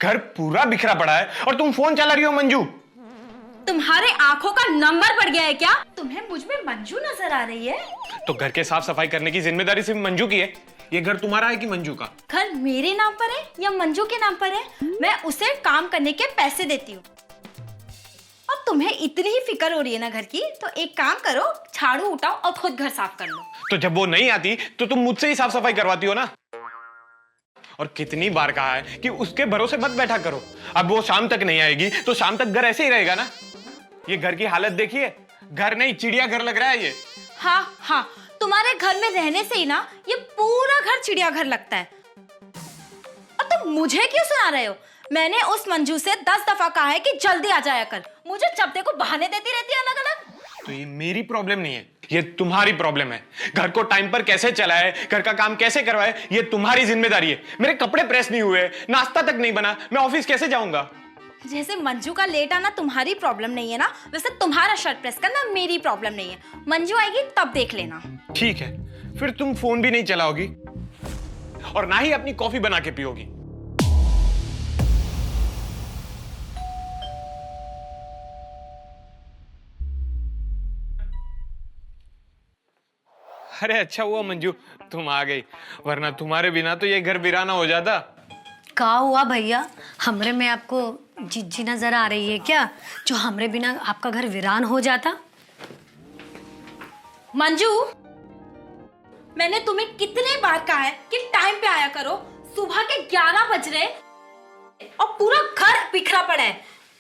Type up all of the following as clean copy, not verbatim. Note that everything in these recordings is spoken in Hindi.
घर पूरा बिखरा पड़ा है और तुम फोन चला रही हो मंजू। तुम्हारे आंखों का नंबर पड़ गया है क्या? तुम्हें मुझ में मंजू नजर आ रही है? तो घर के साफ सफाई करने की जिम्मेदारी सिर्फ मंजू की है। ये घर तुम्हारा है कि मंजू का? घर मेरे नाम पर है या मंजू के नाम पर है? मैं उसे काम करने के पैसे देती हूँ। और तुम्हें इतनी ही फिक्र हो रही है ना घर की, तो एक काम करो, झाड़ू उठाओ और खुद घर साफ कर लो। तो जब वो नहीं आती तो तुम मुझसे ही साफ सफाई करवाती हो ना। और कितनी बार कहा है कि उसके भरोसे मत बैठा करो। अब वो शाम तक नहीं आएगी तो शाम तक घर ऐसे ही रहेगा ना। ये घर की हालत देखिए, घर नहीं चिड़िया घर लग रहा है ये। हाँ हाँ, तुम्हारे घर में रहने से ही ना ये पूरा घर चिड़ियाघर लगता है। और तुम मुझे क्यों सुना रहे हो? मैंने उस मंजू से 10 दफा कहा है कि जल्दी आ जाया कर। मुझे जब देखो बहाने देती रहती है अलग अलग। तो ये मेरी प्रॉब्लम नहीं है, ये तुम्हारी प्रॉब्लम है। घर को टाइम पर कैसे चलाए, घर का काम कैसे करवाए, ये तुम्हारी जिम्मेदारी है। मेरे कपड़े प्रेस नहीं हुए, नाश्ता तक नहीं बना, मैं ऑफिस कैसे जाऊंगा? जैसे मंजू का लेट आना तुम्हारी प्रॉब्लम नहीं है ना, वैसे तुम्हारा शर्ट प्रेस करना मेरी प्रॉब्लम नहीं है। मंजू आएगी तब देख लेना। ठीक है, फिर तुम फोन भी नहीं चलाओगी और ना ही अपनी कॉफी बना के पियोगी। अरे अच्छा हुआ मंजू तुम आ गई, वरना तुम्हारे बिना तो ये घर वीराना हो जाता। का हुआ भैया? हमरे में आपको जिज्जी नजर आ रही है क्या, जो हमरे बिना आपका घर वीरान हो जाता? मंजू, मैंने तुम्हें कितने बार कहा है कि टाइम पे आया करो। सुबह के 11 बज रहे और पूरा घर बिखरा पड़ा है।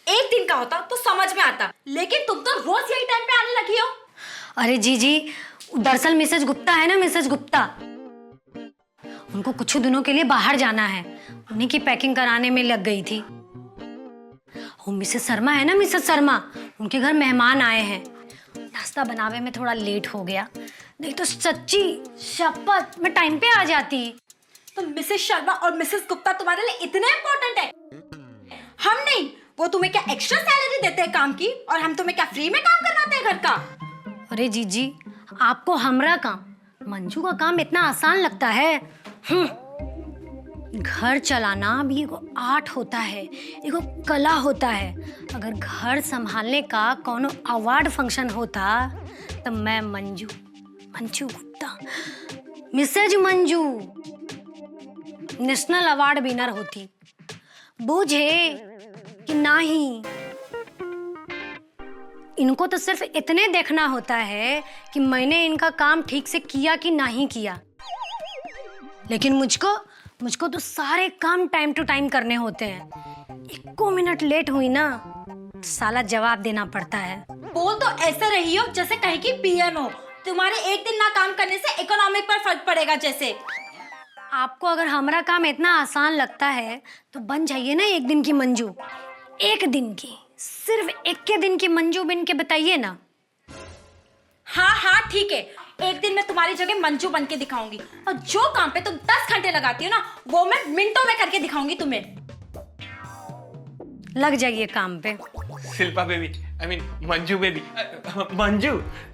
एक दिन का होता तो समझ में आता, लेकिन तुम तो रोज यही टाइम पे आने लगी हो। अरे जी, दरअसल मिसेज गुप्ता है ना, मिसेज गुप्ता, उनको कुछ दिनों के लिए बाहर जाना है, उन्हीं की पैकिंग कराने में लग गई थी। वो मिसेज शर्मा है ना, मिसेज शर्मा, उनके घर मेहमान आए हैं। नाश्ता बनावे में थोड़ा लेट हो गया, नहीं तो सच्ची शपथ मैं टाइम पे आ जाती। तो मिसेस शर्मा और मिसेस गुप्ता तुम्हारे लिए इतने इम्पोर्टेंट है? हम नहीं, वो तुम्हें क्या एक्स्ट्रा सैलरी देते हैं काम की, और हम तुम्हें क्या फ्री में काम करवाते हैं घर का? अरे जीजी, आपको हमरा काम, मंजू का काम इतना आसान लगता है? घर चलाना भी एगो आर्ट होता है, एगो कला होता है। अगर घर संभालने का कोनो अवार्ड फंक्शन होता तो मैं Manju Gupta, Mrs Manju, national award winner होती। बूझे कि नहीं? इनको तो सिर्फ इतने देखना होता है कि मैंने इनका काम ठीक से किया कि नहीं किया, लेकिन मुझको तो सारे काम टाइम टू टाइम करने होते हैं। 1 मिनट लेट हुई ना साला जवाब देना पड़ता है। बोल तो ऐसे रही हो जैसे कहीं की पीएम हो। तुम्हारे एक दिन ना काम करने से इकोनॉमिक पर फर्क पड़ेगा जैसे। आपको अगर हमारा काम इतना आसान लगता है तो बन जाइए ना एक दिन की मंजू। एक दिन की, सिर्फ 1 दिन की मंजू बन के बताइए ना। हाँ हाँ ठीक है, एक दिन मैं तुम्हारी जगह मंजू बन के दिखाऊंगी, और जो काम पे तुम 10 घंटे लगाती हो ना, वो मैं मिनटों में करके दिखाऊंगी तुम्हें। लग जाइए काम पे। Shilpa baby, I mean Manju baby, Manju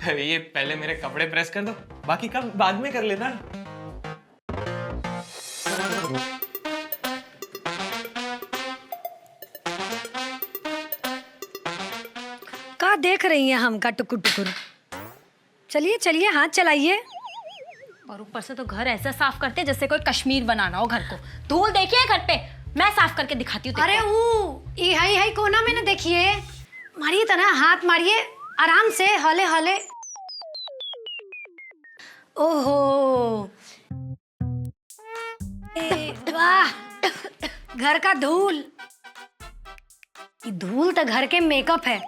ये पहले मेरे कपड़े प्रेस कर दो, बाकी काम बाद में कर लेना। का देख रही हैं हमका टुकुर टुकुर? चलिए चलिए, हाथ चलाइए। और ऊपर से तो घर ऐसा साफ करते जैसे कोई कश्मीर बनाना हो घर को। धूल देखिए घर पे, मैं साफ करके दिखाती हूँ। अरे ये हाई कोना में ना देखिए, मारिए तना, हाथ मारिए आराम से, हौले हौले। ओहो वाह, घर का धूल। ये धूल तो घर के मेकअप है,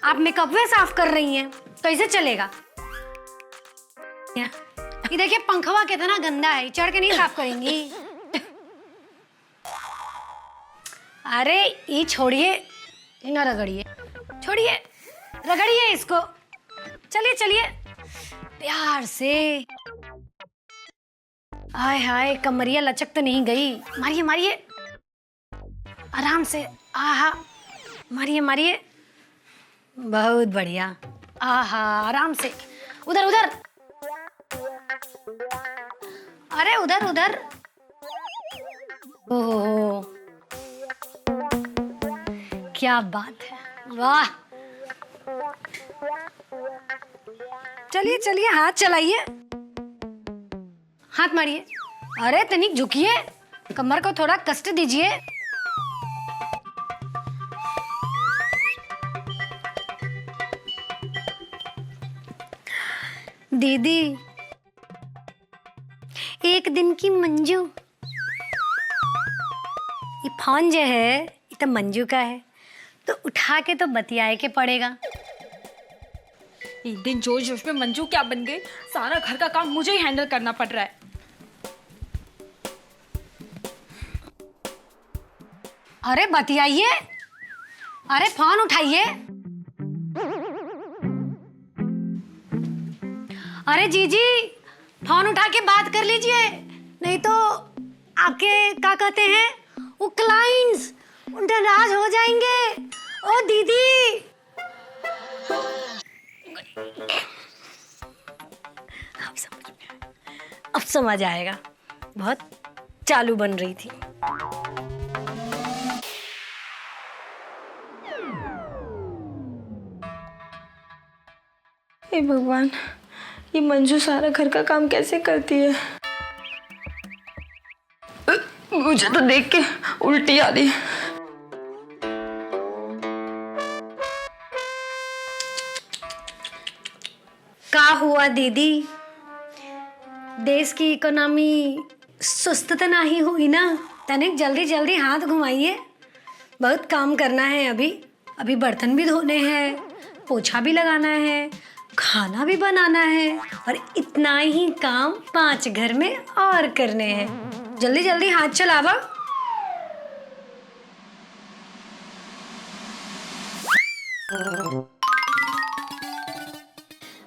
आप मेकअप में साफ कर रही हैं, कैसे चलेगा? ये देखिए पंखवा कितना गंदा है, चढ़ के नहीं साफ करेंगी? अरे ये छोड़िए, ना रगड़िए, छोड़िए, रगड़िए इसको। चलिए चलिए प्यार से। हाय हाय, कमरिया लचक तो नहीं गई? मारिए मारिए आराम से। आहा, मारिए मारिए, बहुत बढ़िया। आहा, आराम से। उधर उधर, अरे उधर उधर। ओहो, क्या बात है, वाह। चलिए चलिए, हाथ चलाइए, हाथ मारिए। अरे तनिक झुकिए, कमर को थोड़ा कष्ट दीजिए। दीदी, एक दिन की मंजू, ये फोन जो है ये तो मंजू का है, तो उठा के तो बतियाए के पड़ेगा। एक दिन जोश जोश में मंजू क्या बन गई, सारा घर का काम मुझे ही हैंडल करना पड़ रहा है। अरे बतियाइए, अरे फोन उठाइए। अरे जीजी, फोन उठा के बात कर लीजिए, नहीं तो आपके क्या कहते हैं वो क्लाइंट्स नाराज हो जाएंगे। ओ दीदी, अब समझ आएगा, बहुत चालू बन रही थी। हे भगवान, ये मंजू सारा घर का काम कैसे करती है? मुझे तो देख के उल्टी आ रही। का हुआ दीदी, देश की इकोनॉमी सुस्त तो नहीं हुई ना? तनिक जल्दी जल्दी हाथ घुमाइए, बहुत काम करना है। अभी बर्तन भी धोने हैं, पोछा भी लगाना है, खाना भी बनाना है, और इतना ही काम 5 घर में और करने हैं। जल्दी जल्दी हाथ चलावा।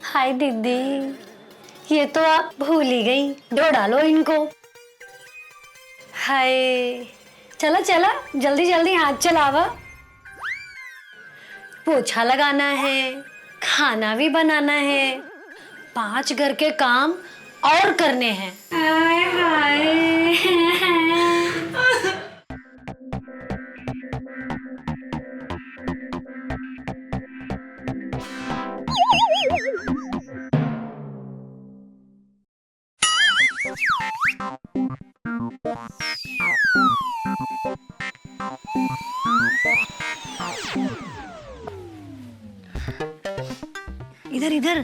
हाय दीदी, ये तो आप भूल ही गई, धो डालो इनको। हाय, चला चला, जल्दी जल्दी हाथ चलावा। पोछा लगाना है, खाना भी बनाना है, 5 घर के काम और करने हैं। हाय हाय। इधर इधर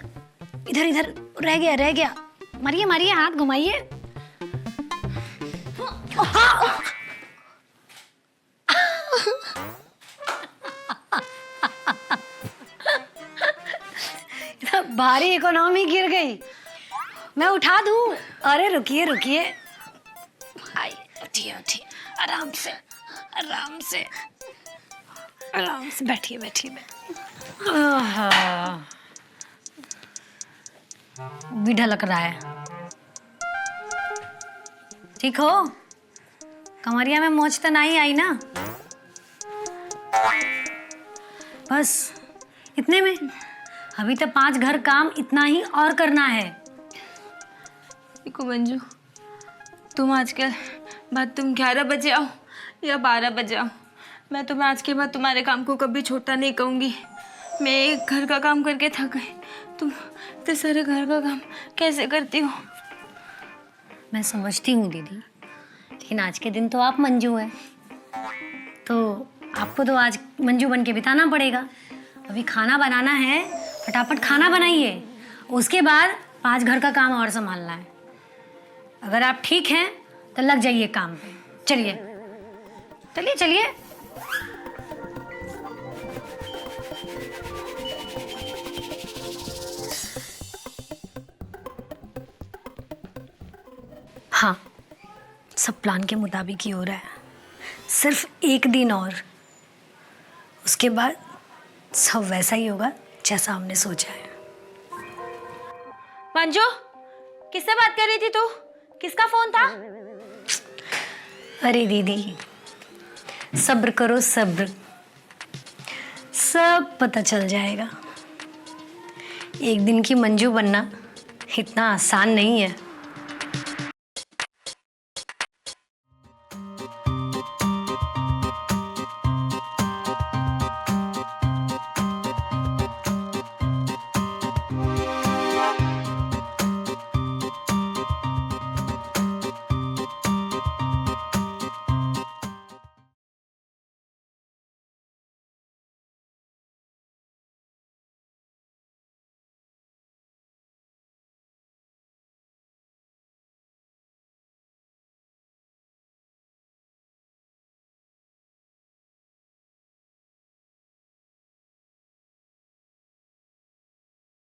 इधर इधर, रह गया। मारिए मारिए, हाथ घुमाइए। भारी इकोनॉमी गिर गई, मैं उठा दूं? अरे रुकिए रुकिए, उठिए उठिए, आराम से आराम से आराम से, बैठिए बैठिए बैठिए। भी ढलक रहा है, ठीक हो? कमरिया में मोच तो नहीं आई ना? बस इतने में, अभी तो 5 घर काम इतना ही और करना है। देखो मंजू, तुम आजकल बाद तुम 11 बजे आओ या 12 बजे आओ, मैं तुम्हें आज के बाद तुम्हारे काम को कभी छोटा नहीं कहूँगी। मैं एक घर का काम करके थक गई, तुम इतने सारे घर का काम कैसे करती हो? मैं समझती हूँ दीदी, लेकिन आज के दिन तो आप मंजू हैं, तो आपको तो आज मंजू बन के बिताना पड़ेगा। अभी खाना बनाना है, फटाफट खाना बनाइए, उसके बाद 5 घर का काम और संभालना है। अगर आप ठीक हैं तो लग जाइए काम पे। चलिए चलिए चलिए। हाँ, सब प्लान के मुताबिक ही हो रहा है, सिर्फ 1 दिन और, उसके बाद सब वैसा ही होगा जैसा हमने सोचा है। मंजू, किससे बात कर रही थी तू? किसका फोन था? अरे दीदी, सब्र करो सब्र, सब पता चल जाएगा। एक दिन की मंजू बनना इतना आसान नहीं है।